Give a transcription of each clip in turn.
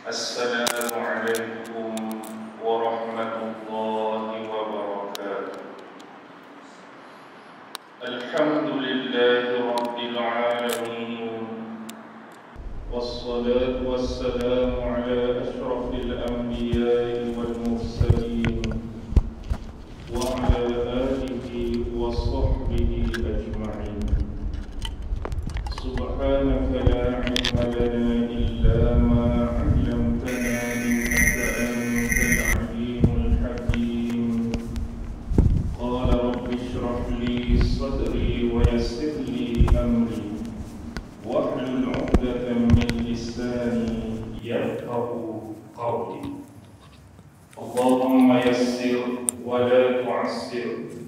السلام عليكم ورحمة الله وبركاته. الحمد لله رب العالمين، والصلاة والسلام على أشرف الأنبياء والمرسلين وعلى آله وصحبه أجمعين. سبحانك لا علم لنا إلا ما علمتنا إنك أنت العليم الحكيم. قال رب اشرح لي صدري ويسر لي أمري واحلل عقدة من لساني يفقهوا قولي. اللهم يسر ولا تعسر،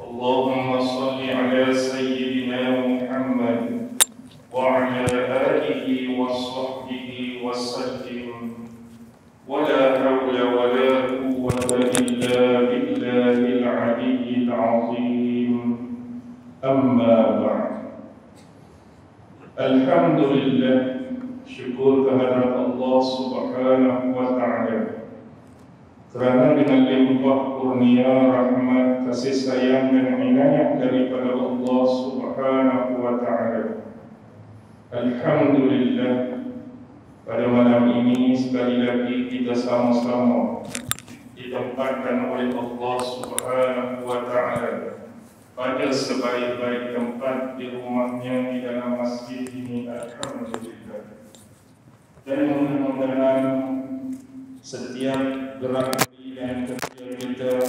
اللهم صل على سيدنا محمد وعلى آله وصحبه وسلم، ولا حول ولا قوة إلا بالله العلي العظيم. أما بعد، Alhamdulillah, syukur kehadirat Allah Subhanahu wa Ta'ala, kerana dengan limpah kurnia, rahmat, kasih sayang dan inayah daripada Allah Subhanahu wa Ta'ala, alhamdulillah, pada malam ini sekali lagi kita sama-sama ditempatkan oleh Allah Subhanahu wa Ta'ala pada sebaik-baik tempat di rumahnya, di dalam masjid ini, alhamdulillah. Dan mudah-mudahan setiap gerak dan kerja kita,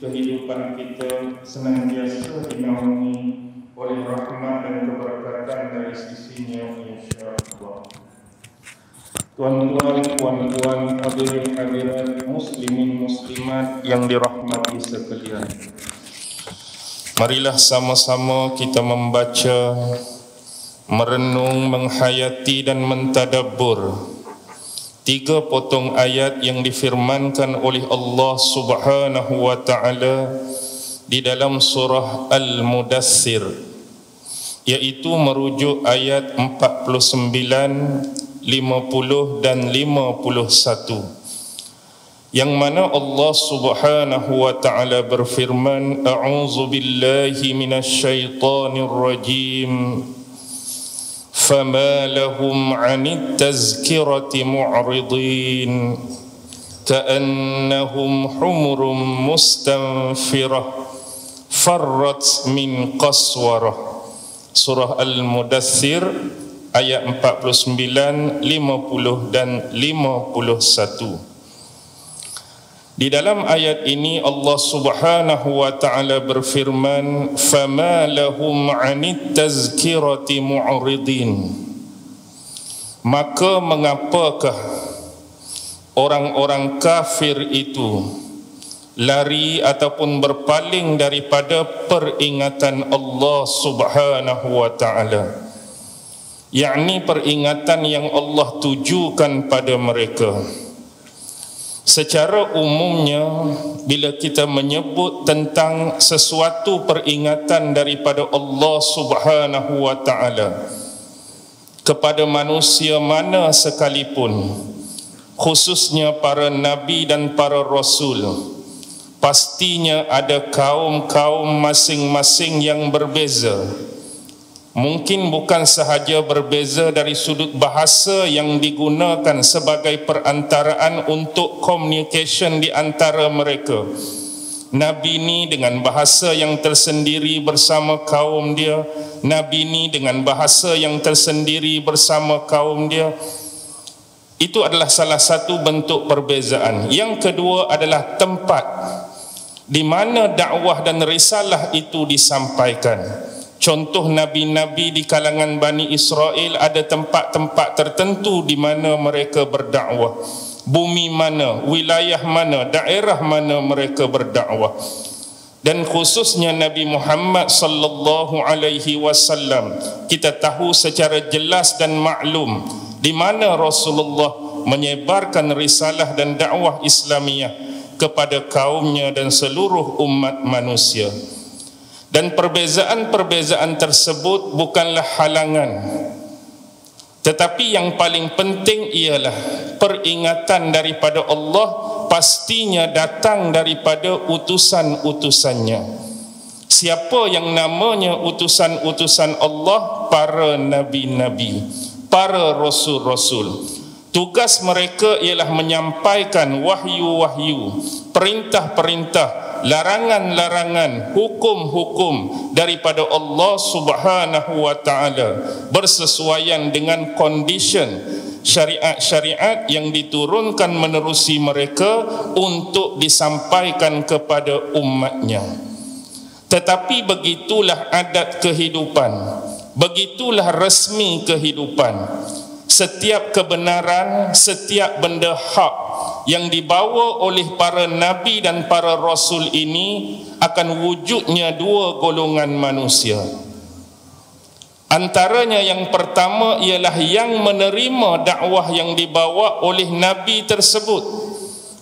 kehidupan kita senantiasa dinaungi oleh rahmat dan keberkatan dari sisinya, insya-Allah. Tuan-tuan, puan-puan, hadirin hadirat, muslimin muslimat yang dirahmati sekalian, marilah sama-sama kita membaca, merenung, menghayati dan mentadabbur 3 potong ayat yang difirmankan oleh Allah Subhanahu wa Ta'ala di dalam surah Al-Mudaththir, yaitu merujuk ayat 49, 50 dan 51, yang mana Allah Subhanahu wa Ta'ala berfirman, A'udzu billahi minasyaitonir rajim, فما لهم عن التذكرة معرضين كأنهم حمر مستنفرة فرت من قسورة. Surah Al-Mudaththir ayat 49, 50 dan 51. Di dalam ayat ini Allah Subhanahu wa Ta'ala berfirman, فَمَا لَهُمْ عَنِ التَّذْكِرَةِ مُعْرِضِينَ. Maka mengapakah orang-orang kafir itu lari ataupun berpaling daripada peringatan Allah Subhanahu wa Ta'ala, yakni peringatan yang Allah tujukan pada mereka. Secara umumnya, bila kita menyebut tentang sesuatu peringatan daripada Allah Subhanahu wa Ta'ala kepada manusia mana sekalipun, khususnya para nabi dan para rasul, pastinya ada kaum-kaum masing-masing yang berbeza. Mungkin bukan sahaja berbeza dari sudut bahasa yang digunakan sebagai perantaraan untuk communication di antara mereka. Nabi ini dengan bahasa yang tersendiri bersama kaum dia, Nabi ini dengan bahasa yang tersendiri bersama kaum dia. Itu adalah salah satu bentuk perbezaan. Yang kedua adalah tempat di mana dakwah dan risalah itu disampaikan. Contoh nabi-nabi di kalangan Bani Israel, ada tempat-tempat tertentu di mana mereka berdakwah. Bumi mana, wilayah mana, daerah mana mereka berdakwah. Dan khususnya Nabi Muhammad sallallahu alaihi wasallam, kita tahu secara jelas dan maklum di mana Rasulullah menyebarkan risalah dan dakwah Islamiah kepada kaumnya dan seluruh umat manusia. Dan perbezaan-perbezaan tersebut bukanlah halangan Tetapi yang paling penting ialah peringatan daripada Allah pastinya datang daripada utusan-utusannya. Siapa yang namanya utusan-utusan Allah? Para nabi-nabi, para rasul-rasul. Tugas mereka ialah menyampaikan wahyu-wahyu, perintah-perintah, larangan-larangan, hukum-hukum daripada Allah Subhanahu wa taala bersesuaian dengan condition syariat-syariat yang diturunkan menerusi mereka untuk disampaikan kepada umatnya. Tetapi begitulah adat kehidupan, begitulah resmi kehidupan. Setiap kebenaran, setiap benda hak yang dibawa oleh para nabi dan para rasul ini akan wujudnya dua golongan manusia. Antaranya yang pertama ialah yang menerima dakwah yang dibawa oleh nabi tersebut,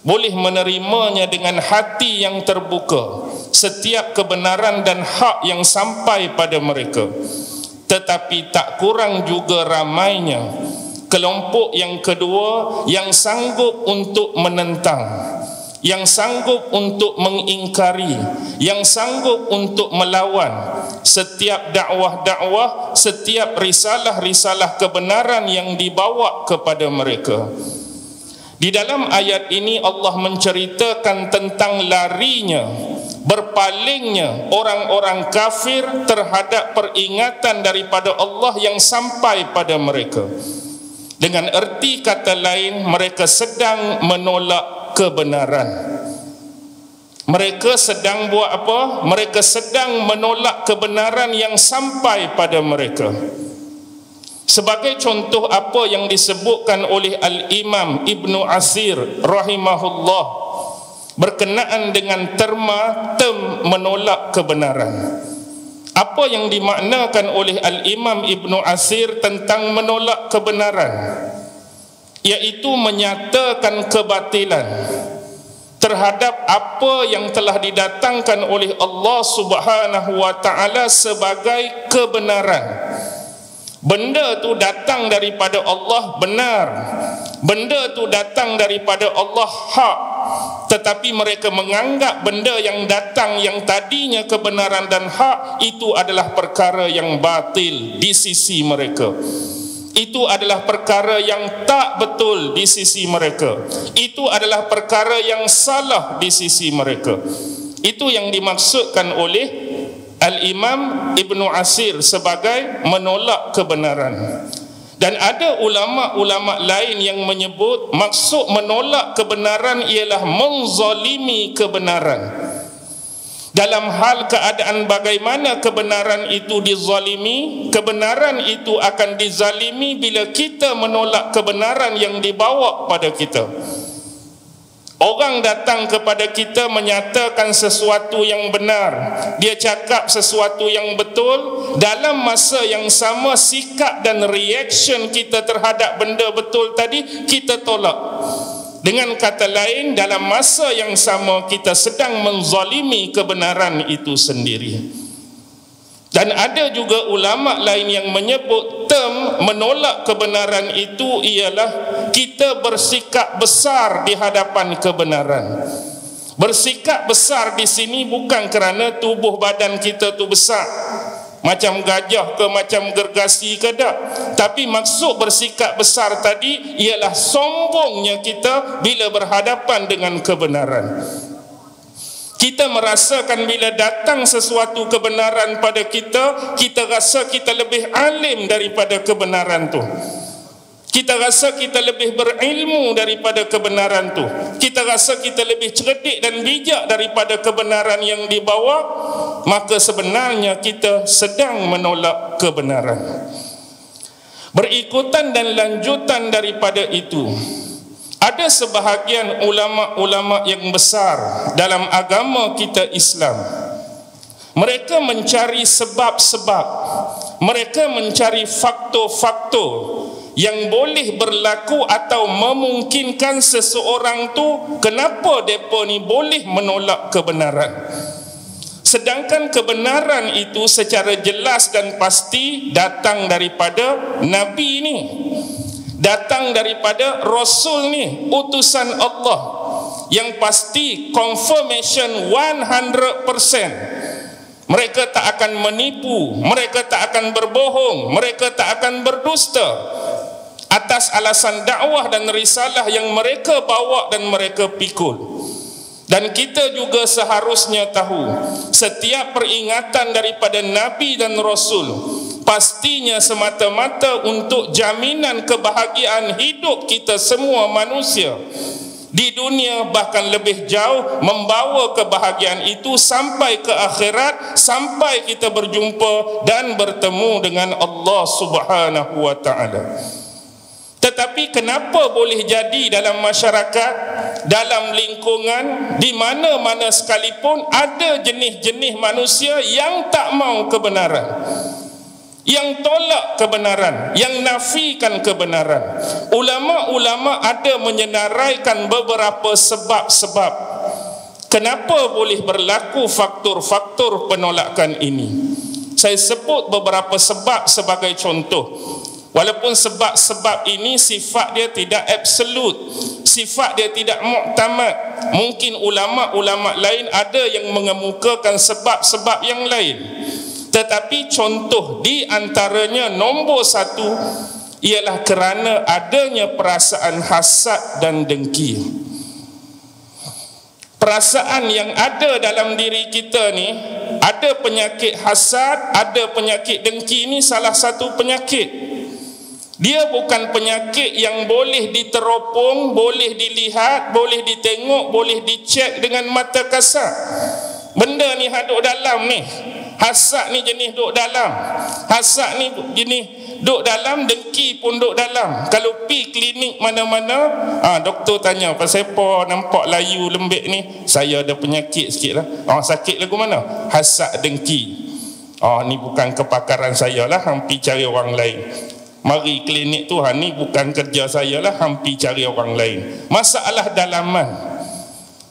boleh menerimanya dengan hati yang terbuka, setiap kebenaran dan hak yang sampai pada mereka. Tetapi tak kurang juga ramainya kelompok yang kedua yang sanggup untuk menentang, yang sanggup untuk mengingkari, yang sanggup untuk melawan setiap dakwah-dakwah, setiap risalah-risalah kebenaran yang dibawa kepada mereka. Di dalam ayat ini Allah menceritakan tentang larinya, berpalingnya orang-orang kafir terhadap peringatan daripada Allah yang sampai pada mereka. Dengan erti kata lain, mereka sedang menolak kebenaran. Mereka sedang buat apa? Mereka sedang menolak kebenaran yang sampai pada mereka. Sebagai contoh apa yang disebutkan oleh Al-Imam Ibnu Asir rahimahullah berkenaan dengan term menolak kebenaran. Apa yang dimaknakan oleh Al-Imam Ibnu Asir tentang menolak kebenaran? Iaitu menyatakan kebatilan terhadap apa yang telah didatangkan oleh Allah Subhanahu wa taala sebagai kebenaran. Benda tu datang daripada Allah benar, benda tu datang daripada Allah hak, tetapi mereka menganggap benda yang datang yang tadinya kebenaran dan hak itu adalah perkara yang batil di sisi mereka. Itu adalah perkara yang tak betul di sisi mereka. Itu adalah perkara yang salah di sisi mereka. Itu yang dimaksudkan oleh Al-Imam Ibnu Asir sebagai menolak kebenaran. Dan ada ulama-ulama lain yang menyebut maksud menolak kebenaran ialah menzalimi kebenaran. Dalam hal keadaan bagaimana kebenaran itu dizalimi, kebenaran itu akan dizalimi bila kita menolak kebenaran yang dibawa pada kita. Orang datang kepada kita menyatakan sesuatu yang benar, dia cakap sesuatu yang betul, dalam masa yang sama sikap dan reaction kita terhadap benda betul tadi kita tolak. Dengan kata lain, dalam masa yang sama kita sedang menzalimi kebenaran itu sendiri. Dan ada juga ulama lain yang menyebut term menolak kebenaran itu ialah kita bersikap besar di hadapan kebenaran. Bersikap besar di sini bukan kerana tubuh badan kita tu besar, macam gajah ke macam gergasi ke tak. Tapi maksud bersikap besar tadi ialah sombongnya kita bila berhadapan dengan kebenaran. Kita merasakan bila datang sesuatu kebenaran pada kita, kita rasa kita lebih alim daripada kebenaran tu. Kita rasa kita lebih berilmu daripada kebenaran tu. Kita rasa kita lebih cerdik dan bijak daripada kebenaran yang dibawa. Maka sebenarnya kita sedang menolak kebenaran. Berikutan dan lanjutan daripada itu, ada sebahagian ulama-ulama yang besar dalam agama kita Islam. Mereka mencari sebab-sebab, mereka mencari faktor-faktor yang boleh berlaku atau memungkinkan seseorang tu kenapa mereka ni boleh menolak kebenaran. Sedangkan kebenaran itu secara jelas dan pasti datang daripada Nabi ini. datang daripada Rasul ni, utusan Allah, yang pasti confirmation 100%. Mereka tak akan menipu, mereka tak akan berbohong, mereka tak akan berdusta atas alasan dakwah dan risalah yang mereka bawa dan mereka pikul. Dan kita juga seharusnya tahu, setiap peringatan daripada Nabi dan Rasul pastinya semata-mata untuk jaminan kebahagiaan hidup kita semua manusia di dunia, bahkan lebih jauh membawa kebahagiaan itu sampai ke akhirat, sampai kita berjumpa dan bertemu dengan Allah Subhanahu wa taala. Tetapi kenapa boleh jadi dalam masyarakat, dalam lingkungan, di mana-mana sekalipun ada jenis-jenis manusia yang tak mau kebenaran, yang tolak kebenaran, yang nafikan kebenaran. Ulama-ulama ada menyenaraikan beberapa sebab-sebab kenapa boleh berlaku faktor-faktor penolakan ini. Saya sebut beberapa sebab sebagai contoh. Walaupun sebab-sebab ini sifat dia tidak absolut, sifat dia tidak muktamad. Mungkin ulama-ulama lain ada yang mengemukakan sebab-sebab yang lain. Tetapi contoh di antaranya, nombor satu ialah kerana adanya perasaan hasad dan dengki. Perasaan yang ada dalam diri kita ni, ada penyakit hasad, ada penyakit dengki. Ini salah satu penyakit. Dia bukan penyakit yang boleh diteropong, boleh dilihat, boleh ditengok, boleh dicek dengan mata kasar. Benda ni duduk dalam ni. Hasad ni jenis duduk dalam. Hasad ni jenis duduk dalam, dengki pun duduk dalam. Kalau pi klinik mana-mana, doktor tanya, pasal apa nampak layu lembik ni? Saya ada penyakit sikit lah. Sakit lagu mana? Hasad dengki. Ni bukan kepakaran saya lah, hampir cari orang lain. Mari klinik tu, ni bukan kerja saya lah, hampir cari orang lain. Masalah dalaman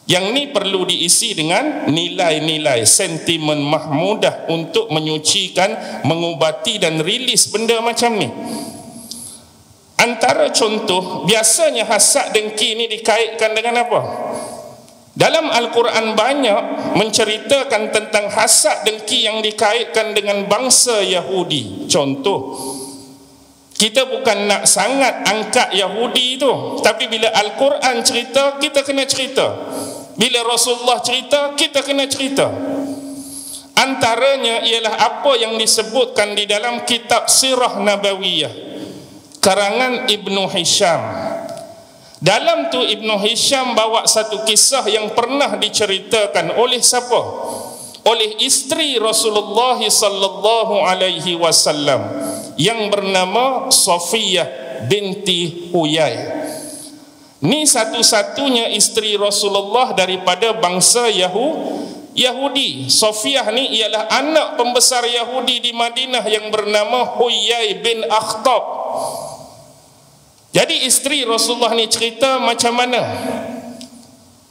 yang ni perlu diisi dengan nilai-nilai sentimen mahmudah untuk menyucikan, mengubati dan rilis benda macam ni. Antara contoh, biasanya hasad dengki ni dikaitkan dengan apa? Dalam Al-Quran banyak menceritakan tentang hasad dengki yang dikaitkan dengan bangsa Yahudi. Contoh, kita bukan nak sangat angkat Yahudi tu, tapi bila Al-Quran cerita, kita kena cerita. Bila Rasulullah cerita, kita kena cerita. Antaranya ialah apa yang disebutkan di dalam kitab Sirah Nabawiyah karangan Ibnu Hisham. Dalam tu Ibnu Hisham bawa satu kisah yang pernah diceritakan oleh siapa? Oleh isteri Rasulullah sallallahu alaihi wasallam yang bernama Safiyah binti Huyai. Ni satu-satunya isteri Rasulullah daripada bangsa Yahudi. Safiyah ni ialah anak pembesar Yahudi di Madinah yang bernama Huyai bin Akhtab. Jadi isteri Rasulullah ni cerita macam mana?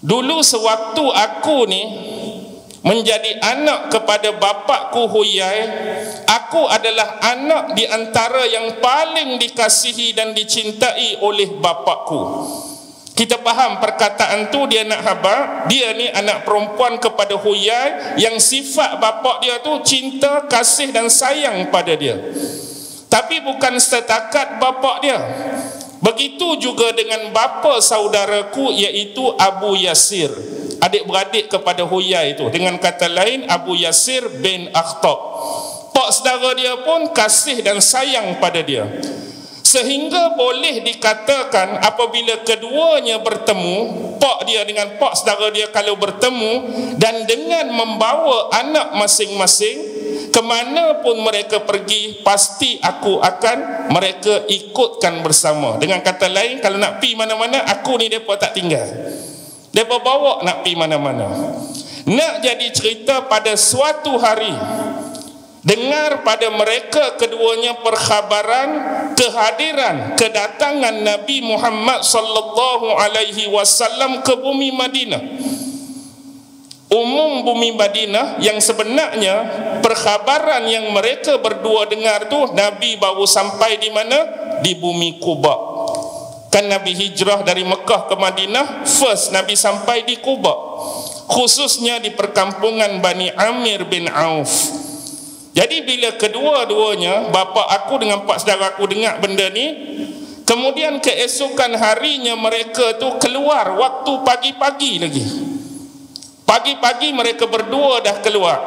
Dulu sewaktu aku ni menjadi anak kepada bapakku Huyai, aku adalah anak di antara yang paling dikasihi dan dicintai oleh bapakku. Kita faham perkataan tu, dia nak khabar dia ni anak perempuan kepada Huyai yang sifat bapak dia tu cinta, kasih dan sayang pada dia. Tapi bukan setakat bapak dia. Begitu juga dengan bapa saudaraku iaitu Abu Yasir, adik-beradik kepada Huyai itu. Dengan kata lain, Abu Yasir bin Akhtab. Pak saudara dia pun kasih dan sayang pada dia. Sehingga boleh dikatakan apabila keduanya bertemu, pak dia dengan pak saudara dia kalau bertemu dan dengan membawa anak masing-masing, kemana pun mereka pergi, pasti aku akan mereka ikutkan bersama. Dengan kata lain, kalau nak pergi mana-mana, aku ni mereka tak tinggal. Mereka bawa nak pergi mana-mana. Nak jadi cerita, pada suatu hari dengar pada mereka keduanya perkhabaran kehadiran, kedatangan Nabi Muhammad sallallahu alaihi wasallam ke bumi Madinah. Umum bumi Madinah yang sebenarnya perkhabaran yang mereka berdua dengar tu, Nabi baru sampai di mana? Di bumi Quba. Kan Nabi hijrah dari Mekah ke Madinah, first Nabi sampai di Quba, khususnya di perkampungan Bani Amir bin Auf. Jadi bila kedua-duanya, bapa aku dengan pak saudara aku dengar benda ni, kemudian keesokan harinya mereka tu keluar waktu pagi-pagi lagi. Pagi-pagi mereka berdua dah keluar.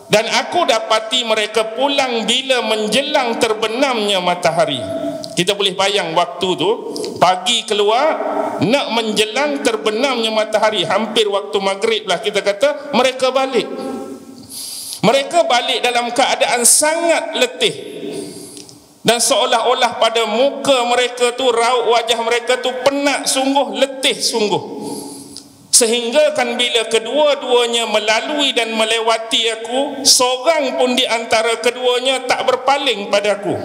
Dan aku dapati mereka pulang bila menjelang terbenamnya matahari. Kita boleh bayang waktu tu, pagi keluar, nak menjelang terbenamnya matahari, hampir waktu maghrib lah kita kata, mereka balik. Mereka balik dalam keadaan sangat letih. Dan seolah-olah pada muka mereka tu, raut wajah mereka tu penat sungguh, letih sungguh. Sehingga kan bila kedua-duanya melalui dan melewati aku, seorang pun di antara keduanya tak berpaling padaku.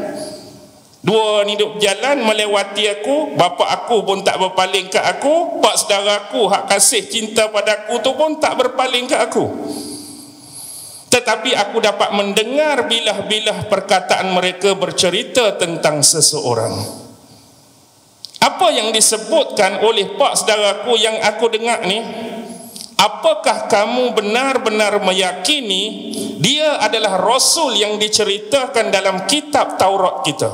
Dua ni duduk jalan melewati aku, bapa aku pun tak berpaling ke aku, pak saudara aku hak kasih cinta padaku tu pun tak berpaling ke aku. Tetapi aku dapat mendengar bilah-bilah perkataan mereka bercerita tentang seseorang. Apa yang disebutkan oleh pak saudaraku yang aku dengar ni, apakah kamu benar-benar meyakini dia adalah Rasul yang diceritakan dalam kitab Taurat kita?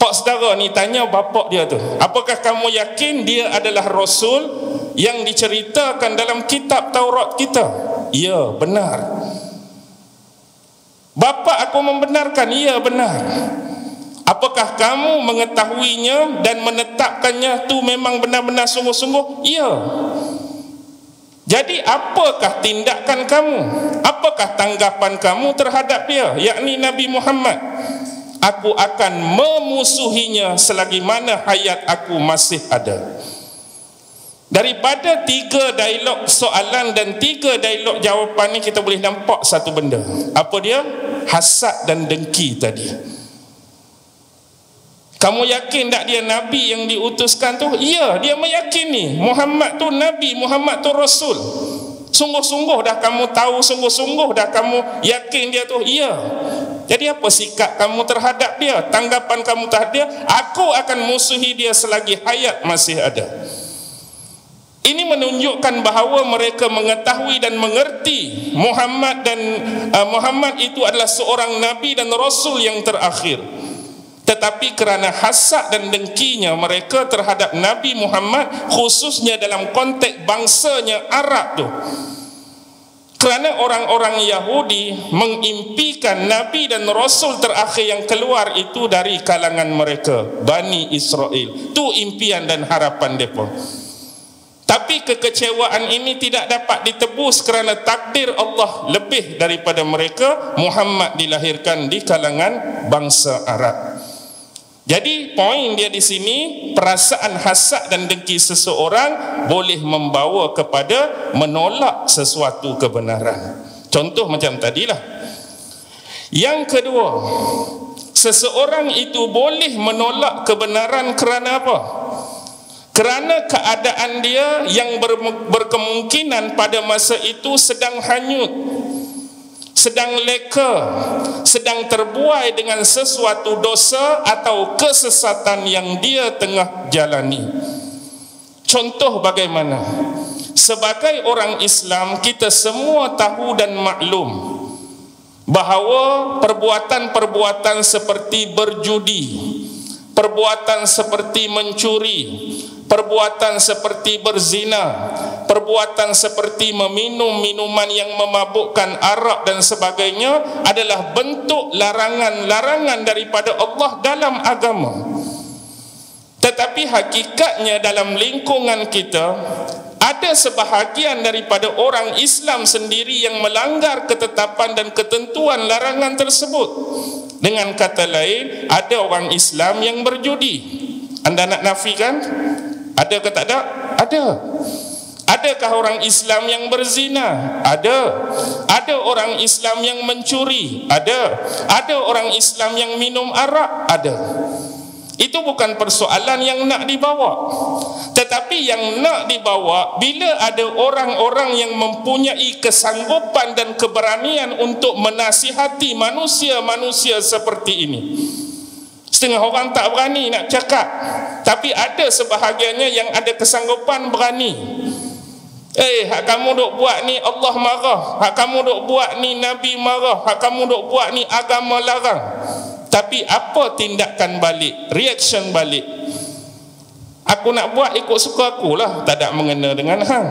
Pak saudara ni tanya bapak dia tu, apakah kamu yakin dia adalah Rasul yang diceritakan dalam kitab Taurat kita? Ya, benar. Bapak aku membenarkan, ya benar. Apakah kamu mengetahuinya dan menetapkannya tu memang benar-benar sungguh-sungguh? Ya. Jadi apakah tindakan kamu? Apakah tanggapan kamu terhadap dia, yakni Nabi Muhammad? Aku akan memusuhinya selagi mana hayat aku masih ada. Daripada 3 dialog soalan dan 3 dialog jawapan ni, kita boleh nampak satu benda. Apa dia? Hasad dan dengki tadi. Kamu yakin tak dia Nabi yang diutuskan tu? Ya, dia meyakini Muhammad tu Nabi, Muhammad tu Rasul. Sungguh-sungguh dah kamu tahu, sungguh-sungguh dah kamu yakin dia tu? Ya. Jadi apa sikap kamu terhadap dia? Tanggapan kamu terhadap dia? Aku akan musuhi dia selagi hayat masih ada. Ini menunjukkan bahawa mereka mengetahui dan mengerti Muhammad itu adalah seorang Nabi dan Rasul yang terakhir. Tetapi kerana hasad dan dengkinya mereka terhadap Nabi Muhammad, khususnya dalam konteks bangsanya Arab tu, kerana orang-orang Yahudi mengimpikan Nabi dan Rasul terakhir yang keluar itu dari kalangan mereka, Bani Israel. Itu impian dan harapan mereka. Tapi kekecewaan ini tidak dapat ditebus kerana takdir Allah lebih daripada mereka. Muhammad dilahirkan di kalangan bangsa Arab. Jadi poin dia di sini, perasaan hasad dan dengki seseorang boleh membawa kepada menolak sesuatu kebenaran. Contoh macam tadilah. Yang kedua, seseorang itu boleh menolak kebenaran kerana apa? Kerana keadaan dia yang berkemungkinan pada masa itu sedang hanyut, sedang leka, sedang terbuai dengan sesuatu dosa atau kesesatan yang dia tengah jalani. Contoh bagaimana? Sebagai orang Islam, kita semua tahu dan maklum bahawa perbuatan-perbuatan seperti berjudi, perbuatan seperti mencuri, perbuatan seperti berzina, perbuatan seperti meminum minuman yang memabukkan, arak dan sebagainya adalah bentuk larangan-larangan daripada Allah dalam agama. Tetapi hakikatnya dalam lingkungan kita ada sebahagian daripada orang Islam sendiri yang melanggar ketetapan dan ketentuan larangan tersebut. Dengan kata lain, ada orang Islam yang berjudi. Anda nak nafikan? Ada ke tak ada? Ada. Adakah orang Islam yang berzina? Ada. Ada orang Islam yang mencuri? Ada. Ada orang Islam yang minum arak? Ada. Itu bukan persoalan yang nak dibawa. Tetapi yang nak dibawa, bila ada orang-orang yang mempunyai kesanggupan dan keberanian untuk menasihati manusia-manusia seperti ini, Setengah orang tak berani nak cakap, tapi ada sebahagiannya yang ada kesanggupan berani. Hak kamu duk buat ni Allah marah, hak kamu duk buat ni Nabi marah, hak kamu duk buat ni agama larang. Tapi apa tindakan balik, reaction balik? Aku nak buat ikut suka aku lah, tak ada mengena dengan hang.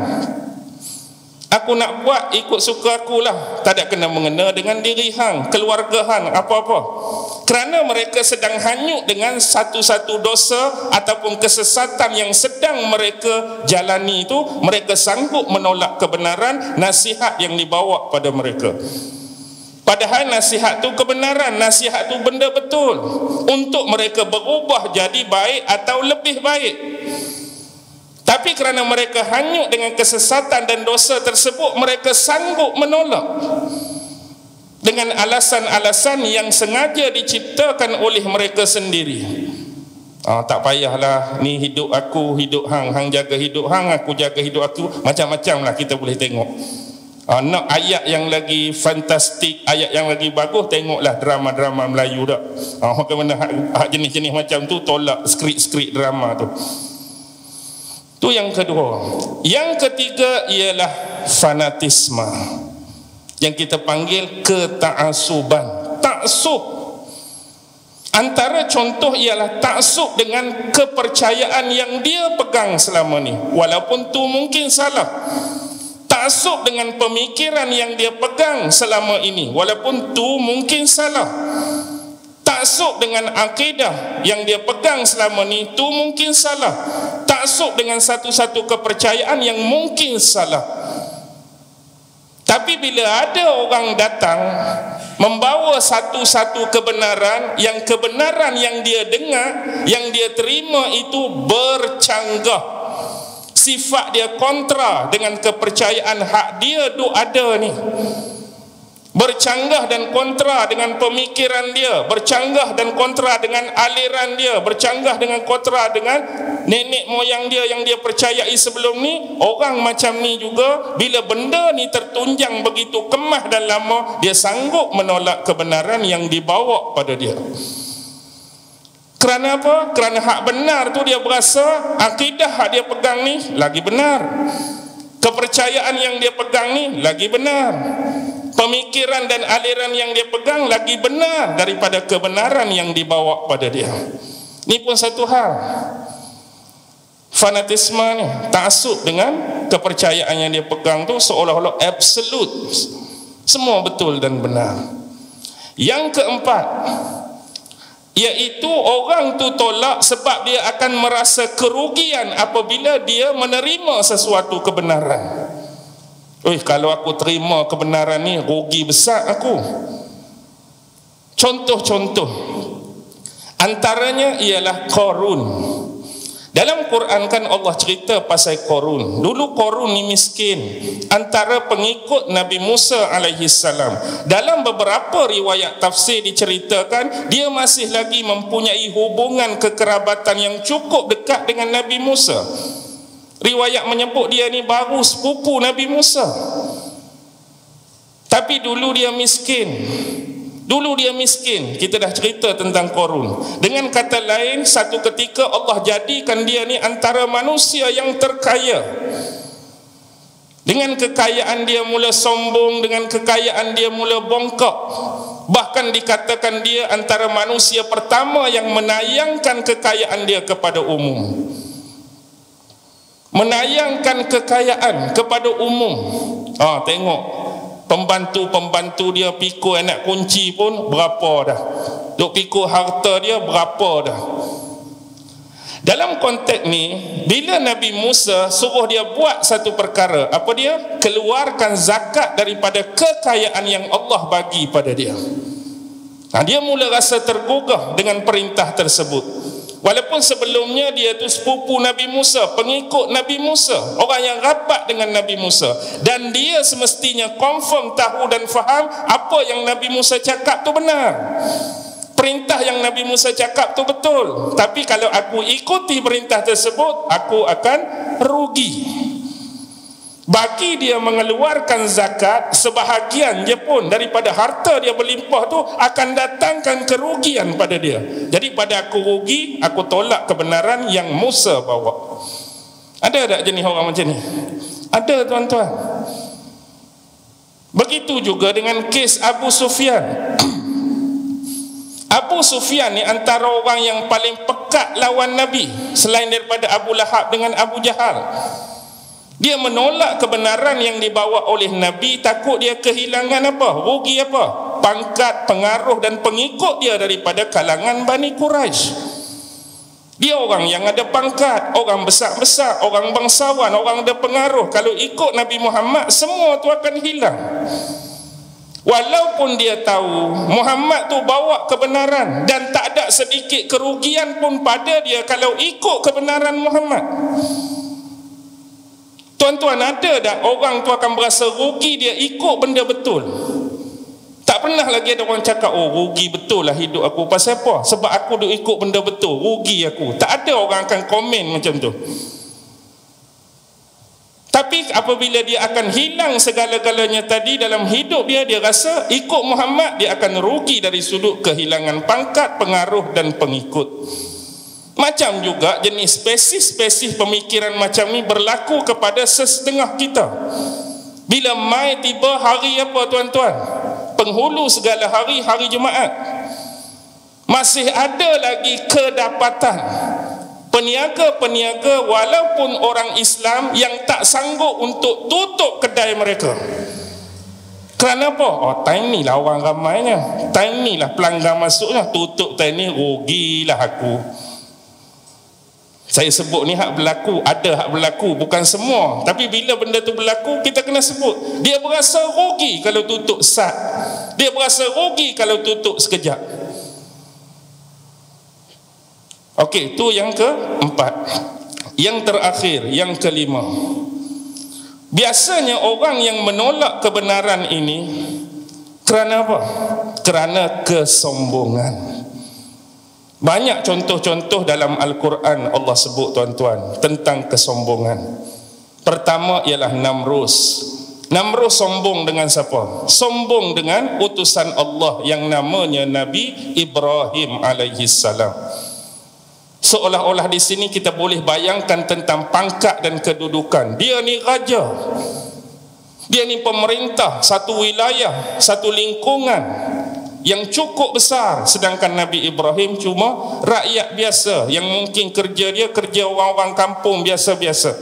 Aku nak buat ikut suka aku lah, tak ada kena mengena dengan diri hang, keluarga hang, apa-apa. Kerana mereka sedang hanyut dengan satu-satu dosa ataupun kesesatan yang sedang mereka jalani itu, mereka sanggup menolak kebenaran, nasihat yang dibawa pada mereka. Padahal nasihat tu kebenaran, nasihat tu benda betul untuk mereka berubah jadi baik atau lebih baik. Tapi kerana mereka hanyut dengan kesesatan dan dosa tersebut, mereka sanggup menolak dengan alasan-alasan yang sengaja diciptakan oleh mereka sendiri. Tak payahlah, ni hidup aku, hidup hang, hang jaga hidup hang, aku jaga hidup aku. Macam-macam lah kita boleh tengok. Nak ayat yang lagi fantastik, ayat yang lagi bagus, tengoklah drama-drama Melayu dah. Bagaimana hak jenis-jenis macam tu tolak skrip-skrip drama tu. Tu yang kedua. Yang ketiga ialah fanatisme, yang kita panggil keta'asuban. Taksub, antara contoh ialah taksub dengan kepercayaan yang dia pegang selama ni, walaupun tu mungkin salah. Taksub dengan pemikiran yang dia pegang selama ini, walaupun tu mungkin salah. Taksub dengan akidah yang dia pegang selama ni, tu mungkin salah. Taksub dengan satu-satu kepercayaan yang mungkin salah. Tapi bila ada orang datang membawa satu-satu kebenaran, yang kebenaran yang dia dengar, yang dia terima itu bercanggah, sifat dia kontra dengan kepercayaan hak dia duk ada ni, bercanggah dan kontra dengan pemikiran dia, bercanggah dan kontra dengan aliran dia, bercanggah dengan kontra dengan nenek moyang dia yang dia percayai sebelum ni. Orang macam ni juga, bila benda ni tertunjang begitu kemah dan lama, dia sanggup menolak kebenaran yang dibawa pada dia. Kerana apa? Kerana hak benar tu dia berasa, akidah hak dia pegang ni lagi benar, kepercayaan yang dia pegang ni lagi benar, pemikiran dan aliran yang dia pegang lagi benar daripada kebenaran yang dibawa pada dia. Ini pun satu hal. Fanatisme ni, taksub dengan kepercayaan yang dia pegang tu seolah-olah absolut, semua betul dan benar. Yang keempat, iaitu orang tu tolak sebab dia akan merasa kerugian apabila dia menerima sesuatu kebenaran. Kalau aku terima kebenaran ni, rugi besar aku. Contoh-contoh antaranya ialah Qarun. Dalam Quran kan Allah cerita pasal Qarun. Dulu Qarun ni miskin, antara pengikut Nabi Musa alaihi salam. Dalam beberapa riwayat tafsir diceritakan dia masih lagi mempunyai hubungan kekerabatan yang cukup dekat dengan Nabi Musa. Riwayat menyebut dia ni baru sepupu Nabi Musa. Tapi dulu dia miskin. Kita dah cerita tentang Qarun. Dengan kata lain, satu ketika Allah jadikan dia ni antara manusia yang terkaya. Dengan kekayaan dia mula sombong, dengan kekayaan dia mula bongkok. Bahkan dikatakan dia antara manusia pertama yang menayangkan kekayaan dia kepada umum. Menayangkan kekayaan kepada umum. Tengok, pembantu-pembantu dia pikul anak kunci pun berapa dah, duk pikul harta dia berapa dah. Dalam konteks ni, bila Nabi Musa suruh dia buat satu perkara, apa dia? Keluarkan zakat daripada kekayaan yang Allah bagi pada dia. Dia mula rasa tergugah dengan perintah tersebut. Walaupun sebelumnya dia tu sepupu Nabi Musa, pengikut Nabi Musa, orang yang rapat dengan Nabi Musa, dan dia semestinya confirm, tahu dan faham apa yang Nabi Musa cakap tu benar. Perintah yang Nabi Musa cakap tu betul. Tapi kalau aku ikuti perintah tersebut, aku akan rugi. bagi dia mengeluarkan zakat, sebahagian je pun daripada harta dia berlimpah tu akan datangkan kerugian pada dia. Jadi pada aku rugi, aku tolak kebenaran yang Musa bawa. Ada tak jenis orang macam ni? Ada, tuan-tuan. Begitu juga dengan kes Abu Sufyan. Abu Sufyan ni antara orang yang paling pekat lawan Nabi selain daripada Abu Lahab dengan Abu Jahal. Dia menolak kebenaran yang dibawa oleh Nabi, takut dia kehilangan apa? Rugi apa? Pangkat, pengaruh dan pengikut dia daripada kalangan Bani Quraisy. Dia orang yang ada pangkat, orang besar-besar, orang bangsawan, orang ada pengaruh. Kalau ikut Nabi Muhammad, semua tu akan hilang. Walaupun dia tahu Muhammad tu bawa kebenaran dan tak ada sedikit kerugian pun pada dia kalau ikut kebenaran Muhammad. Tuan-tuan, ada tak orang tu akan berasa rugi dia ikut benda betul? Tak pernah lagi ada orang cakap, oh rugi betul lah hidup aku. Pasal apa? Sebab aku duk ikut benda betul, rugi aku. Tak ada orang akan komen macam tu. Tapi apabila dia akan hilang segala-galanya tadi dalam hidup dia, dia rasa ikut Muhammad dia akan rugi dari sudut kehilangan pangkat, pengaruh dan pengikut. Macam juga jenis spesies-spesies pemikiran macam ni berlaku kepada sesetengah kita. Bila mai tiba hari apa, tuan-tuan? Penghulu segala hari, hari Jumaat, masih ada lagi kedapatan peniaga-peniaga walaupun orang Islam yang tak sanggup untuk tutup kedai mereka. Kerana apa? Oh, time ni lah orang ramainya, time ni lah pelanggan masuknya, tutup time ni rugilah aku. Saya sebut ni hak berlaku, ada hak berlaku, bukan semua. Tapi bila benda tu berlaku, kita kena sebut. Dia berasa rugi kalau tutup sat. Dia berasa rugi kalau tutup sekejap. Okey, tu yang keempat. Yang terakhir, yang kelima. Biasanya orang yang menolak kebenaran ini kerana apa? Kerana kesombongan. Banyak contoh-contoh dalam Al-Quran Allah sebut, tuan-tuan, tentang kesombongan. Pertama ialah Namrus. Namrus sombong dengan siapa? Sombong dengan utusan Allah yang namanya Nabi Ibrahim alaihi salam. Seolah-olah di sini kita boleh bayangkan tentang pangkat dan kedudukan. Dia ni raja. Dia ni pemerintah satu wilayah, satu lingkungan yang cukup besar, sedangkan Nabi Ibrahim cuma rakyat biasa yang mungkin kerja dia kerja orang-orang kampung biasa-biasa.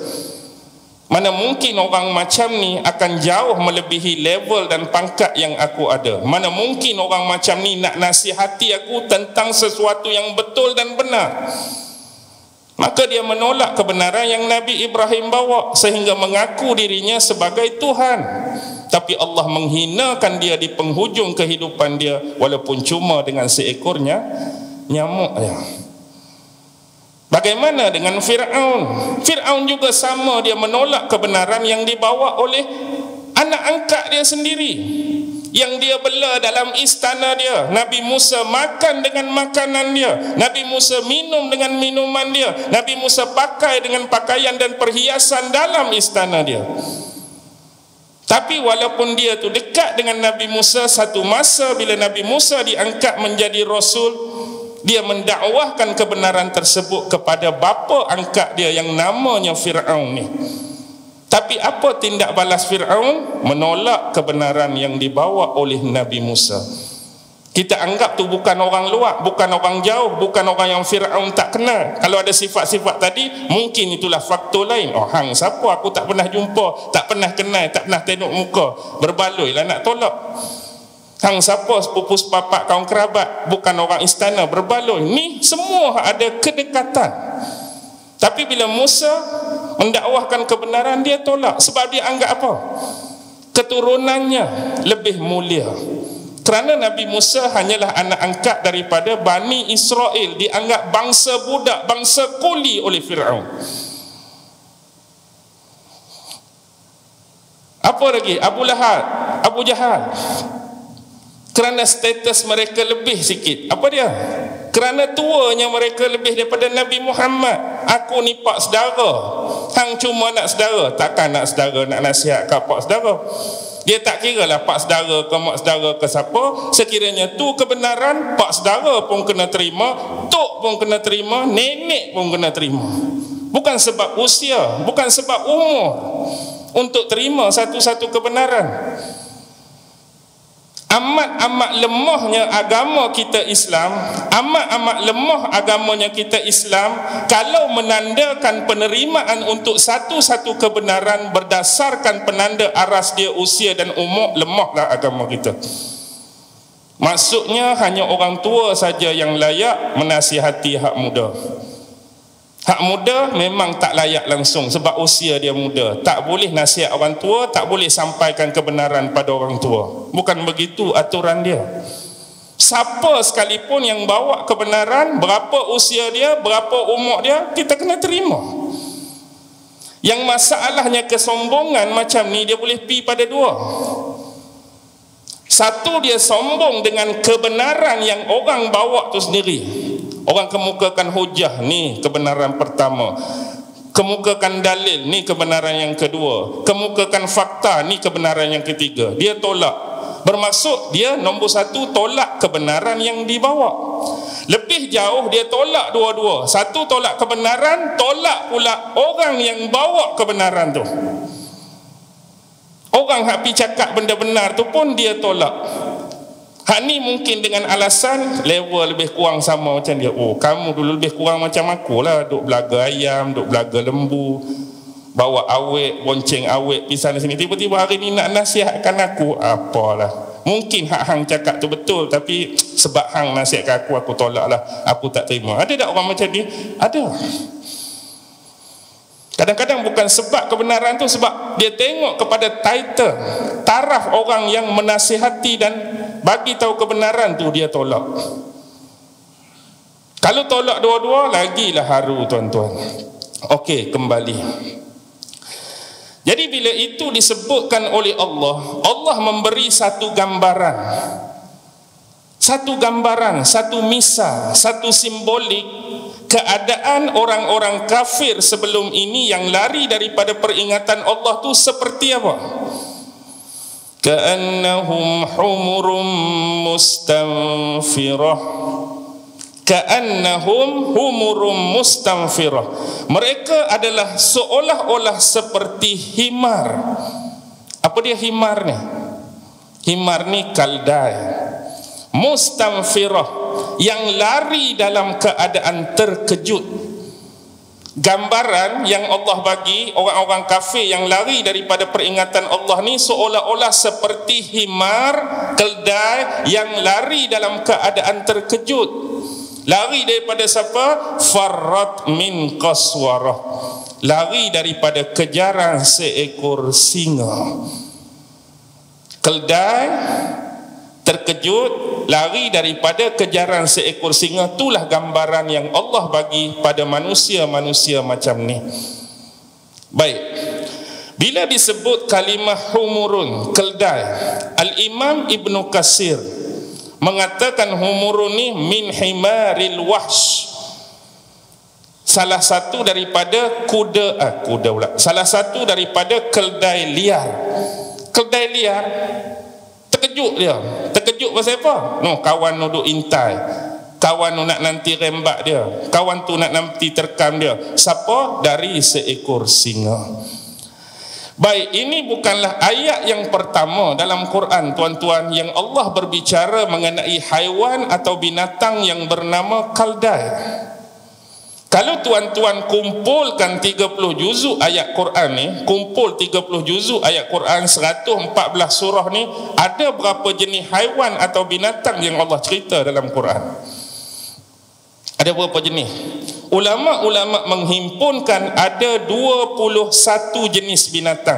Mana mungkin orang macam ni akan jauh melebihi level dan pangkat yang aku ada. Mana mungkin orang macam ni nak nasihati aku tentang sesuatu yang betul dan benar. Maka dia menolak kebenaran yang Nabi Ibrahim bawa sehingga mengaku dirinya sebagai Tuhan. Tapi Allah menghinakan dia di penghujung kehidupan dia walaupun cuma dengan seekornya nyamuk ya. Bagaimana dengan Fir'aun? Fir'aun juga sama, dia menolak kebenaran yang dibawa oleh anak angkat dia sendiri yang dia bela dalam istana dia. Nabi Musa makan dengan makanan dia, Nabi Musa minum dengan minuman dia, Nabi Musa pakai dengan pakaian dan perhiasan dalam istana dia. Tapi walaupun dia tu dekat dengan Nabi Musa, satu masa bila Nabi Musa diangkat menjadi Rasul, dia mendakwahkan kebenaran tersebut kepada bapa angkat dia yang namanya Fir'aun ni. Tapi apa tindak balas Fir'aun? Menolak kebenaran yang dibawa oleh Nabi Musa. Kita anggap tu bukan orang luar, bukan orang jauh, bukan orang yang Fir'aun tak kenal. Kalau ada sifat-sifat tadi, mungkin itulah faktor lain. Oh, hang siapa? Aku tak pernah jumpa, tak pernah kenal, tak pernah tengok muka. Berbaloi lah nak tolak. Hang siapa? Sepupu sepapak kaum kerabat, bukan orang istana. Berbaloi. Ni semua ada kedekatan. Tapi bila Musa mendakwahkan kebenaran, dia tolak. Sebab dia anggap apa? Keturunannya lebih mulia. Kerana Nabi Musa hanyalah anak angkat daripada Bani Israel, dianggap bangsa budak, bangsa kuli oleh Fir'aun. Apa lagi? Abu Lahab, Abu Jahal. Kerana status mereka lebih sikit. Apa dia? Kerana tuanya mereka lebih daripada Nabi Muhammad. Aku ni pak saudara, Hang cuma nak saudara, takkan nak saudara nak nasihat ke pak saudara. Dia tak kira lah pak saudara ke mak saudara ke siapa. Sekiranya tu kebenaran, pak saudara pun kena terima, tok pun kena terima, nenek pun kena terima. Bukan sebab usia, bukan sebab umur untuk terima satu-satu kebenaran. Amat-amat lemahnya agama kita Islam, amat-amat lemah agamanya kita Islam kalau menandakan penerimaan untuk satu-satu kebenaran berdasarkan penanda aras dia, usia dan umur. Lemahlah agama kita. Maksudnya hanya orang tua saja yang layak menasihati hak muda. Hak muda memang tak layak langsung sebab usia dia muda. Tak boleh nasihat orang tua, tak boleh sampaikan kebenaran pada orang tua. Bukan begitu aturan dia. Siapa sekalipun yang bawa kebenaran, berapa usia dia, berapa umur dia, kita kena terima. Yang masalahnya kesombongan macam ni, dia boleh pi pada dua. Satu, dia sombong dengan kebenaran yang orang bawa tu sendiri. Orang kemukakan hujah, ni kebenaran pertama. Kemukakan dalil, ni kebenaran yang kedua. Kemukakan fakta, ni kebenaran yang ketiga. Dia tolak. Bermaksud dia nombor satu tolak kebenaran yang dibawa. Lebih jauh dia tolak dua-dua. Satu tolak kebenaran, tolak pula orang yang bawa kebenaran tu. Orang hak pi cakap benda benar tu pun dia tolak. Hak ni mungkin dengan alasan level lebih kurang sama macam dia. Oh, kamu dulu lebih kurang macam aku lah, duk belaga ayam, duk belaga lembu, bawa awet, bonceng awet pisang di sini. Tiba-tiba hari ni nak nasihatkan aku, apalah. Mungkin hak hang cakap tu betul, tapi sebab hang nasihatkan aku tolak lah, aku tak terima. Ada tak orang macam ni? Ada. Kadang-kadang bukan sebab kebenaran tu, sebab dia tengok kepada title, taraf orang yang menasihati dan bagi tahu kebenaran tu, dia tolak. Kalau tolak dua-dua, lagilah haru tuan-tuan. Okey, kembali. Jadi bila itu disebutkan oleh Allah, Allah memberi satu gambaran. Satu gambaran, satu misal, satu simbolik keadaan orang-orang kafir sebelum ini yang lari daripada peringatan Allah tu seperti apa? Ka'annahum humurum mustanfirah. Ka'annahum humurum mustanfirah. Mereka adalah seolah-olah seperti himar. Apa dia himar ni? Himar ni kaldai. Mustanfirah, yang lari dalam keadaan terkejut. Gambaran yang Allah bagi orang-orang kafir yang lari daripada peringatan Allah ni seolah-olah seperti himar, keldai yang lari dalam keadaan terkejut. Lari daripada siapa? Farrat min qaswarah. Lari daripada kejaran seekor singa. Keldai terkejut, lari daripada kejaran seekor singa. Itulah gambaran yang Allah bagi pada manusia-manusia macam ni. Baik, bila disebut kalimah humurun, keldai, Al-Imam Ibn Katsir mengatakan humurun ni min himaril wahsh, salah satu daripada salah satu daripada keldai liar. Keldai liar terkejut dia. Terkejut pasal apa? No, kawan tu duk intai. Kawan tu nak nanti rembak dia. Kawan tu nak nanti terkam dia. Siapa? Dari seekor singa. Baik, ini bukanlah ayat yang pertama dalam Quran, tuan-tuan, yang Allah berbicara mengenai haiwan atau binatang yang bernama kaldai. Kalau tuan-tuan kumpulkan 30 juzuk ayat Quran ni, kumpul 30 juzuk ayat Quran 114 surah ni, ada berapa jenis haiwan atau binatang yang Allah cerita dalam Quran? Ada berapa jenis? Ulama-ulama menghimpunkan ada 21 jenis binatang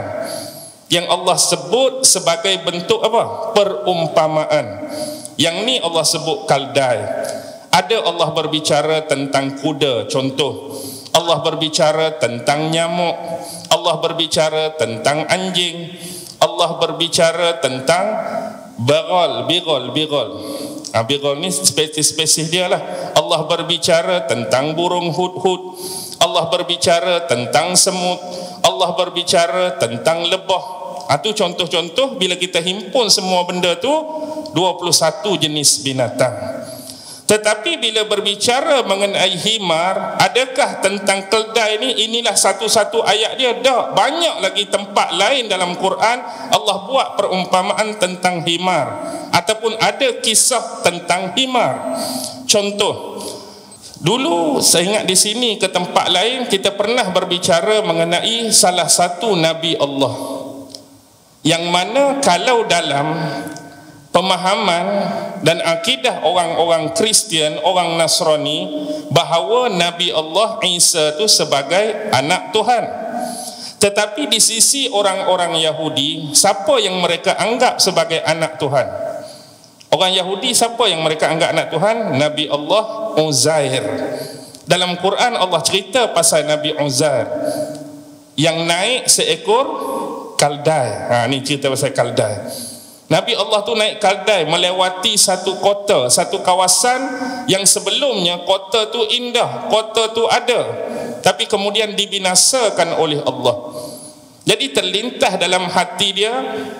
yang Allah sebut sebagai bentuk apa? Perumpamaan. Yang ni Allah sebut kaldai. Ada Allah berbicara tentang kuda, contoh. Allah berbicara tentang nyamuk. Allah berbicara tentang anjing. Allah berbicara tentang bighal. Bighal ni spesies dia lah. Allah berbicara tentang burung hudhud. Allah berbicara tentang semut, Allah berbicara tentang lebah. Itu contoh-contoh. Bila kita himpun semua benda tu, 21 jenis binatang. Tetapi bila berbicara mengenai himar, adakah tentang keldai ni inilah satu-satu ayat dia? Tak, banyak lagi tempat lain dalam Quran Allah buat perumpamaan tentang himar, ataupun ada kisah tentang himar. Contoh, dulu saya ingat di sini ke tempat lain kita pernah berbicara mengenai salah satu Nabi Allah, yang mana kalau dalam pemahaman dan akidah orang-orang Kristian, orang Nasrani, bahawa Nabi Allah Isa itu sebagai anak Tuhan. Tetapi di sisi orang-orang Yahudi, siapa yang mereka anggap sebagai anak Tuhan? Orang Yahudi siapa yang mereka anggap anak Tuhan? Nabi Allah Uzair. Dalam Quran Allah cerita pasal Nabi Uzair yang naik seekor kaldai. Ni cerita pasal kaldai. Nabi Allah tu naik kaldai melewati satu kota, satu kawasan yang sebelumnya kota tu indah, kota tu ada, tapi kemudian dibinasakan oleh Allah. Jadi terlintas dalam hati dia,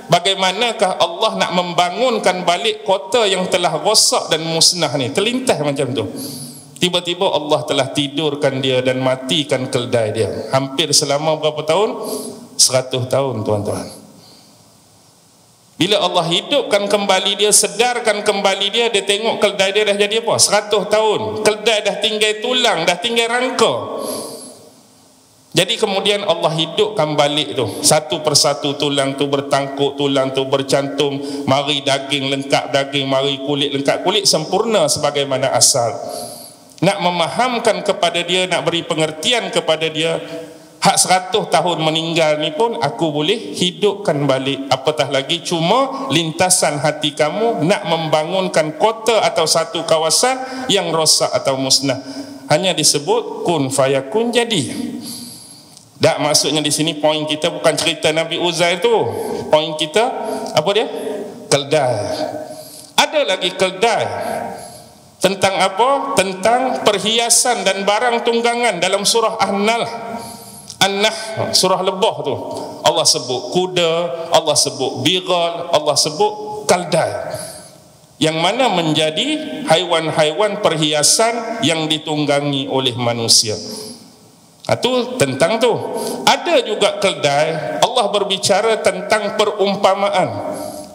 bagaimanakah Allah nak membangunkan balik kota yang telah rosak dan musnah ni. Terlintas macam tu. Tiba-tiba Allah telah tidurkan dia dan matikan keldai dia. Hampir selama berapa tahun? 100 tahun, tuan-tuan. Bila Allah hidupkan kembali dia, sedarkan kembali dia, dia tengok keldai dia dah jadi apa? 100 tahun. Keldai dah tinggal tulang, dah tinggal rangka. Jadi kemudian Allah hidupkan balik tu. Satu persatu tulang tu bertangkuk, tulang tu bercantum. Mari daging lengkap daging, mari kulit lengkap kulit, sempurna sebagaimana asal. Nak memahamkan kepada dia, nak beri pengertian kepada dia, hak 100 tahun meninggal ni pun aku boleh hidupkan balik. Apatah lagi cuma lintasan hati kamu nak membangunkan kota atau satu kawasan yang rosak atau musnah. Hanya disebut kun fayakun, jadi. Tak, maksudnya di sini poin kita bukan cerita Nabi Uzair tu. Poin kita apa dia? Keldai. Ada lagi keldai. Tentang apa? Tentang perhiasan dan barang tunggangan dalam surah An-Nahl, surah lebah tu. Allah sebut kuda, Allah sebut bigal, Allah sebut kaldai, yang mana menjadi haiwan-haiwan perhiasan yang ditunggangi oleh manusia. Itu tentang tu. Ada juga keldai, Allah berbicara tentang perumpamaan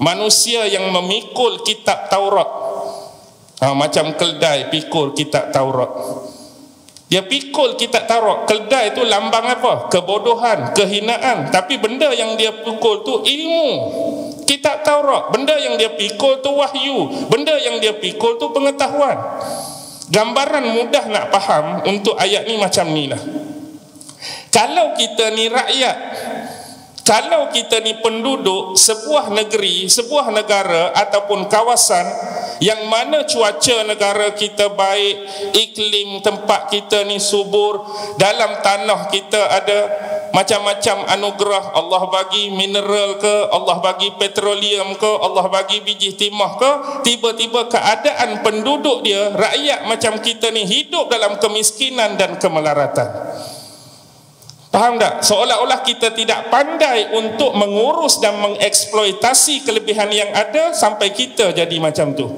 manusia yang memikul kitab Taurat. Macam keldai pikul kitab Taurat. Dia pikul kitab Taurat. Keldai itu lambang apa? Kebodohan, kehinaan. Tapi benda yang dia pikul tu ilmu. Kitab Taurat. Benda yang dia pikul tu wahyu. Benda yang dia pikul tu pengetahuan. Gambaran mudah nak faham untuk ayat ni macam ni lah. Kalau kita ni rakyat, kalau kita ni penduduk sebuah negeri, sebuah negara ataupun kawasan yang mana cuaca negara kita baik, iklim tempat kita ni subur, dalam tanah kita ada macam-macam anugerah, Allah bagi mineral ke, Allah bagi petroleum ke, Allah bagi biji timah ke, tiba-tiba keadaan penduduk dia, rakyat macam kita ni hidup dalam kemiskinan dan kemelaratan. Faham tak? Seolah-olah kita tidak pandai untuk mengurus dan mengeksploitasi kelebihan yang ada sampai kita jadi macam tu.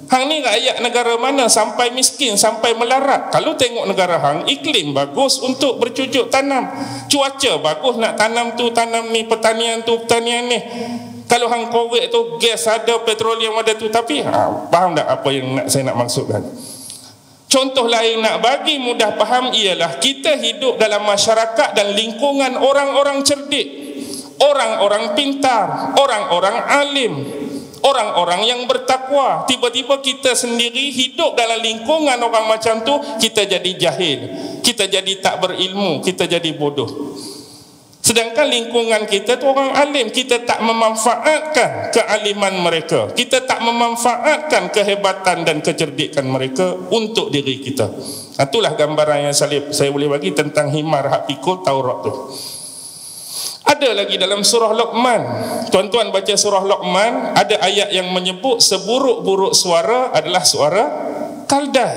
Hang ni rakyat negara mana sampai miskin, sampai melarat? Kalau tengok negara hang, iklim bagus untuk bercucuk tanam, cuaca bagus nak tanam tu, tanam ni, pertanian tu, pertanian ni. Kalau hang korek tu, gas ada, petroleum ada tu, tapi faham tak apa yang saya nak maksudkan? Contoh lain nak bagi mudah faham ialah kita hidup dalam masyarakat dan lingkungan orang-orang cerdik, orang-orang pintar, orang-orang alim, orang-orang yang bertakwa. Tiba-tiba kita sendiri hidup dalam lingkungan orang macam tu, kita jadi jahil, kita jadi tak berilmu, kita jadi bodoh. Sedangkan lingkungan kita tu orang alim, kita tak memanfaatkan kealiman mereka, kita tak memanfaatkan kehebatan dan kecerdikan mereka untuk diri kita. Itulah gambaran yang saya boleh bagi tentang himar hak pikul Taurat tu. Ada lagi dalam surah Luqman. Tuan-tuan baca surah Luqman, ada ayat yang menyebut seburuk-buruk suara adalah suara kaldai.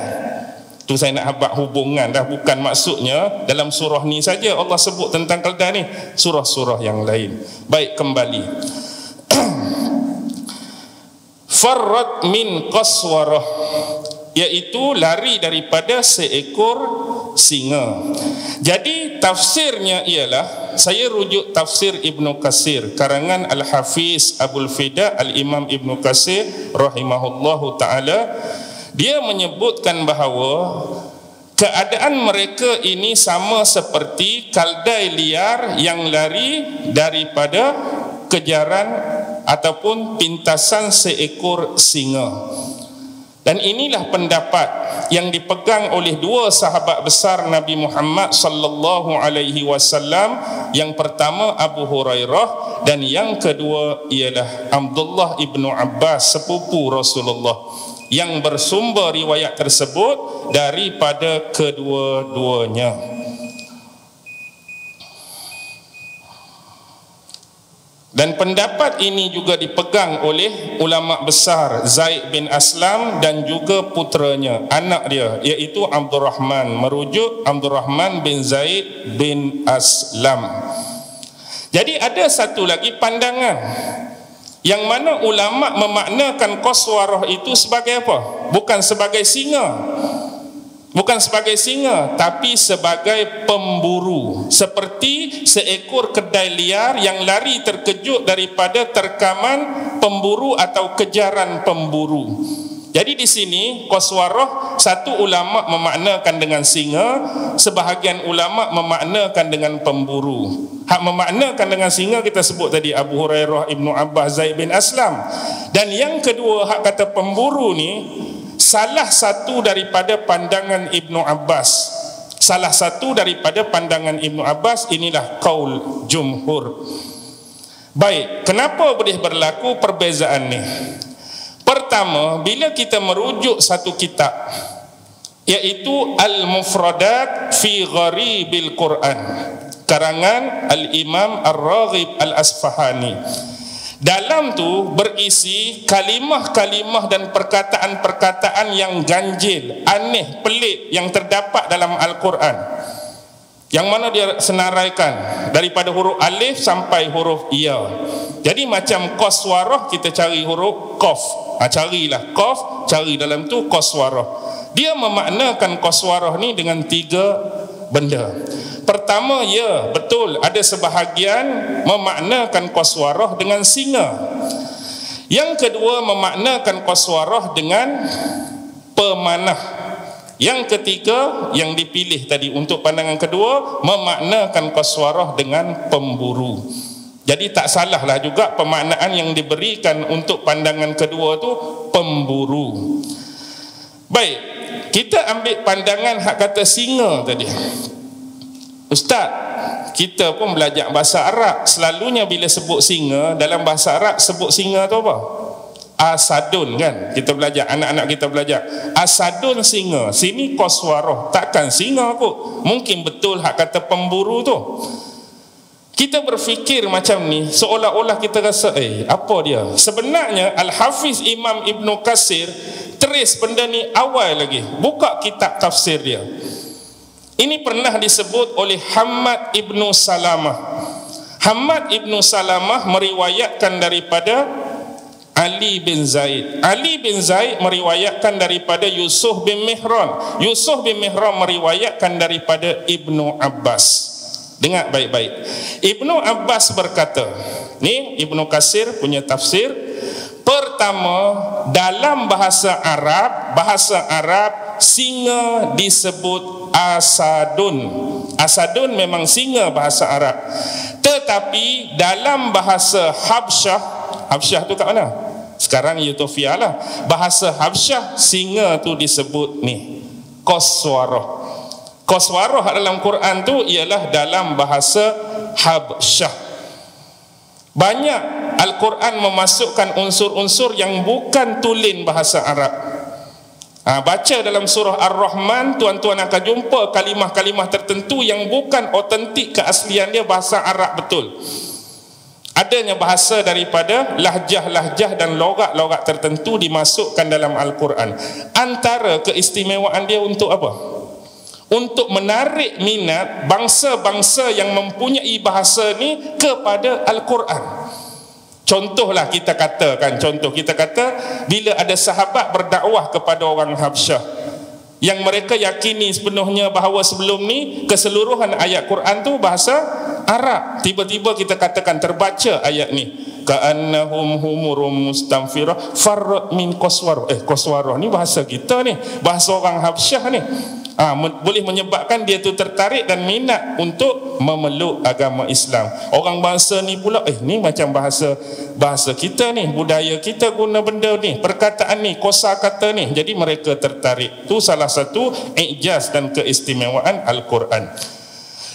Tu saya nak habaq hubungan dah, bukan maksudnya dalam surah ni saja Allah sebut tentang keledai ni, surah-surah yang lain. Baik, kembali. Farrat min qaswarah, iaitu lari daripada seekor singa. Jadi tafsirnya ialah, saya rujuk tafsir Ibnu Katsir karangan Al-Hafiz Abul Fida Al-Imam Ibnu Katsir rahimahullahu taala. Dia menyebutkan bahawa keadaan mereka ini sama seperti keledai liar yang lari daripada kejaran ataupun pintasan seekor singa. Dan inilah pendapat yang dipegang oleh dua sahabat besar Nabi Muhammad sallallahu alaihi wasallam. Yang pertama Abu Hurairah dan yang kedua ialah Abdullah ibnu Abbas, sepupu Rasulullah, yang bersumber riwayat tersebut daripada kedua-duanya. Dan pendapat ini juga dipegang oleh ulama besar Zaid bin Aslam dan juga putranya, anak dia, iaitu Abdurrahman, merujuk Abdurrahman bin Zaid bin Aslam. Jadi ada satu lagi pandangan yang mana ulama memaknakan qaswarah itu sebagai apa? Bukan sebagai singa. Bukan sebagai singa, tapi sebagai pemburu, seperti seekor kedai liar yang lari terkejut daripada terkaman pemburu atau kejaran pemburu. Jadi di sini qaswarah, satu ulama memaknakan dengan singa, sebahagian ulama memaknakan dengan pemburu. Hak memaknakan dengan singa kita sebut tadi Abu Hurairah, Ibnu Abbas, Zaid bin Aslam. Dan yang kedua, hak kata pemburu ni salah satu daripada pandangan Ibnu Abbas. Salah satu daripada pandangan Ibnu Abbas, inilah qaul jumhur. Baik, kenapa boleh berlaku perbezaan ni? Pertama, bila kita merujuk satu kitab, iaitu Al-Mufradat fi Gharibil Quran karangan Al-Imam Ar-Raghib Al-Asfahani, dalam tu berisi kalimah-kalimah dan perkataan-perkataan yang ganjil, aneh, pelik yang terdapat dalam Al-Quran, yang mana dia senaraikan daripada huruf alif sampai huruf ya. Jadi macam qaswarah, kita cari huruf qaf, carilah qaf, cari dalam tu qaswarah. Dia memaknakan qaswarah ni dengan tiga benda. Pertama, ya betul, ada sebahagian memaknakan qaswarah dengan singa. Yang kedua, memaknakan qaswarah dengan pemanah. Yang ketiga, yang dipilih tadi untuk pandangan kedua, memaknakan qaswarah dengan pemburu. Jadi tak salahlah juga pemaknaan yang diberikan untuk pandangan kedua tu pemburu. Baik, kita ambil pandangan hak kata singa tadi. Ustaz, kita pun belajar bahasa Arab, selalunya bila sebut singa dalam bahasa Arab, sebut singa tu apa? Asadun, kan? Kita belajar, anak-anak kita belajar asadun, singa. Sini qaswarah, takkan singa kot. Mungkin betul hak kata pemburu tu. Kita berfikir macam ni, seolah-olah kita rasa apa dia? Sebenarnya Al-Hafiz Imam Ibnu Katsir teris benda ni awal lagi. Buka kitab tafsir dia. Ini pernah disebut oleh Hammad Ibnu Salamah. Hammad Ibnu Salamah meriwayatkan daripada Ali bin Zaid. Ali bin Zaid meriwayatkan daripada Yusuf bin Mihran. Yusuf bin Mihran meriwayatkan daripada Ibnu Abbas. Dengar baik-baik. Ibnu Abbas berkata, ni Ibnu Katsir punya tafsir. Pertama, dalam bahasa Arab singa disebut asadun. Asadun memang singa bahasa Arab. Tetapi dalam bahasa Habsyah tu kat mana? Sekarang Ethiopia lah. Bahasa Habsyah, singa tu disebut ni qaswarah. Qaswarah dalam Quran tu ialah dalam bahasa Habsyah. Banyak Al-Quran memasukkan unsur-unsur yang bukan tulen bahasa Arab. Baca dalam surah Ar-Rahman, tuan-tuan akan jumpa kalimah-kalimah tertentu yang bukan otentik keaslian dia bahasa Arab betul. Adanya bahasa daripada lahjah-lahjah dan logat-logat tertentu dimasukkan dalam Al-Quran. Antara keistimewaan dia untuk apa? Untuk menarik minat bangsa-bangsa yang mempunyai bahasa ni kepada Al-Quran. Contohlah kita kata bila ada sahabat berdakwah kepada orang Habsyah yang mereka yakini sepenuhnya bahawa sebelum ni keseluruhan ayat Quran tu bahasa Arab, tiba-tiba kita katakan terbaca ayat ni, ka'annahum humurum mustamfirah farrat min qaswarah ni bahasa kita ni, bahasa orang Habsyah ni. Boleh menyebabkan dia tu tertarik dan minat untuk memeluk agama Islam. Orang bangsa ni pula ni macam bahasa kita ni, budaya kita guna benda ni, perkataan ni, kosakata ni, jadi mereka tertarik. Tu salah satu ijaz dan keistimewaan Al-Quran.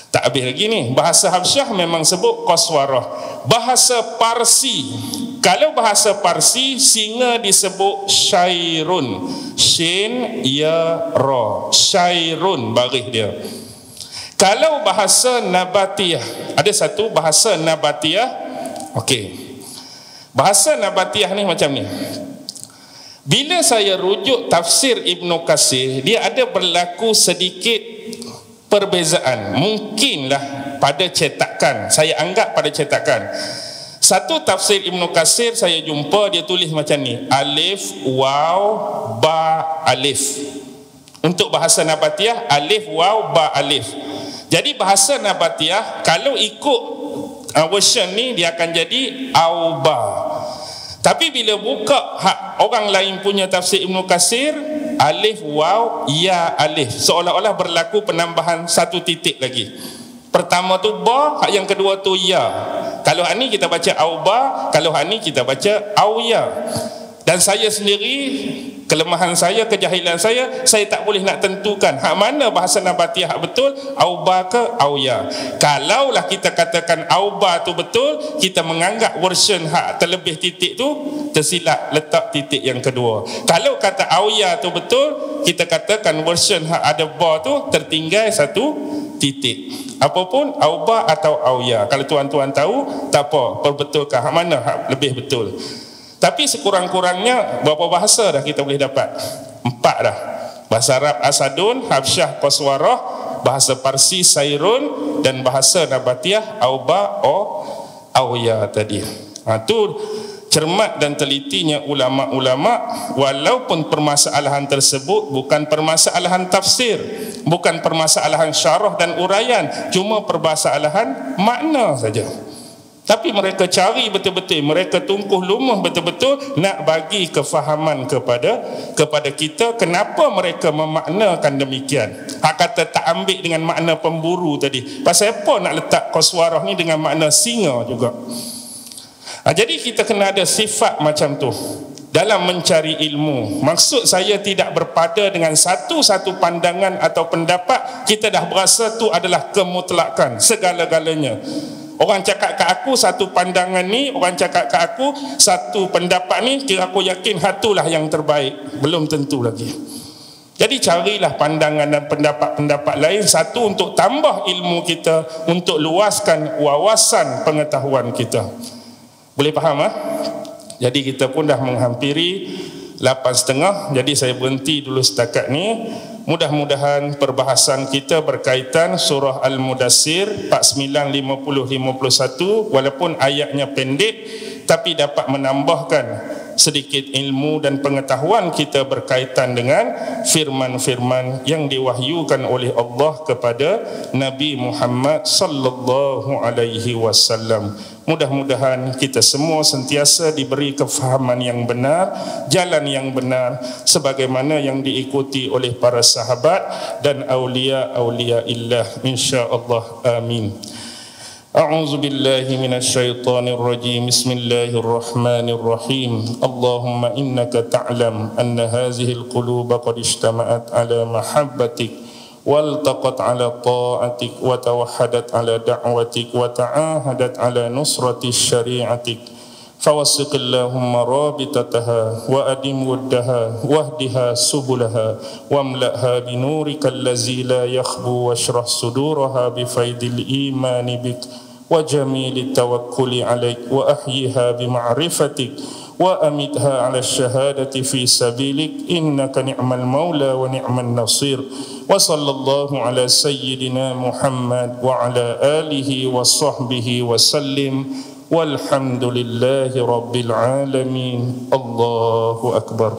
Tak habis lagi ni, bahasa Habsyah memang sebut qaswarah. Bahasa Parsi, kalau bahasa Parsi singa disebut syairun, shin ya ra, syairun baris dia. Kalau bahasa Nabatiyah, ada satu bahasa Nabatiyah. Okey, bahasa Nabatiyah ni macam ni. Bila saya rujuk tafsir Ibnu Katsir, dia ada berlaku sedikit perbezaan, mungkinlah pada cetakan, saya anggap pada cetakan. Satu tafsir Ibnu Katsir saya jumpa dia tulis macam ni, alif waw ba alif. Untuk bahasa Nabatiyah alif waw ba alif. Jadi bahasa Nabatiyah kalau ikut version ni dia akan jadi auba. Tapi bila buka orang lain punya tafsir Ibnu Katsir, alif waw ya alif, seolah-olah berlaku penambahan satu titik lagi. Pertama tu ba, yang kedua tu ya. Kalau hak ni kita baca auba, kalau hak ni kita baca auya. Dan saya sendiri, kelemahan saya, kejahilan saya tak boleh nak tentukan hak mana bahasa Nabatiyah hak betul, auba ke auya. Kalaulah kita katakan auba tu betul, kita menganggap version hak terlebih titik tu tersilap, letak titik yang kedua. Kalau kata auya tu betul, kita katakan version hak ada ba tu tertinggal satu titik. Apapun auba atau auya, kalau tuan-tuan tahu tak apa, perbetulkan hak mana hak lebih betul. Tapi sekurang-kurangnya berapa bahasa dah kita boleh dapat? 4 dah. Bahasa Arab Asadun, Habsyah Qaswarah, bahasa Parsi Sairun, dan bahasa Nabatiyah auba o auya tadi. Tu cermat dan telitinya ulama-ulama, walaupun permasalahan tersebut bukan permasalahan tafsir, bukan permasalahan syarah dan uraian, cuma permasalahan makna saja. Tapi mereka cari betul-betul, mereka tungkuh lumuh betul-betul nak bagi kefahaman kepada kita kenapa mereka memaknakan demikian. Hak kata tak ambil dengan makna pemburu tadi, pasal apa nak letak qaswarah ni dengan makna singa juga. Jadi kita kena ada sifat macam tu dalam mencari ilmu. Maksud saya tidak berpada dengan satu-satu pandangan atau pendapat kita dah berasa tu adalah kemutlakan segala-galanya. Orang cakap kat aku satu pandangan ni, orang cakap kat aku satu pendapat ni, kira aku yakin hatulah yang terbaik. Belum tentu lagi. Jadi carilah pandangan dan pendapat-pendapat lain, satu untuk tambah ilmu kita, untuk luaskan wawasan pengetahuan kita. Boleh faham? Jadi kita pun dah menghampiri 8.30, jadi saya berhenti dulu setakat ni. Mudah-mudahan perbahasan kita berkaitan surah Al-Mudassir 49, 50, 51, walaupun ayatnya pendek tapi dapat menambahkan sedikit ilmu dan pengetahuan kita berkaitan dengan firman-firman yang diwahyukan oleh Allah kepada Nabi Muhammad sallallahu alaihi wasallam. Mudah-mudahan kita semua sentiasa diberi kefahaman yang benar, jalan yang benar sebagaimana yang diikuti oleh para sahabat dan aulia-aulia illah, insya-Allah. Amin. A'udzu billahi minasy syaithanir rajim. Bismillahirrahmanirrahim. Allahumma innaka ta'lam anna hadhihi al-quluba qad ijtama'at ala mahabbatik والتقت على طاعتك وتوحدت على دعوتك وتعاهدت على نصرة شريعتك فوثق اللهم رابطتها وأدم ودها واهدها سبلها واملأها بنورك الذي لا يخبو واشرح صدورها بفيض الإيمان بك وجميل التوكل عليك وأحيها بمعرفتك وأمتها على الشهادة في سبيلك إنك نعم المولى ونعم النصير وصلى الله على سيدنا محمد وعلى آله وصحبه وسلم والحمد لله رب العالمين الله أكبر.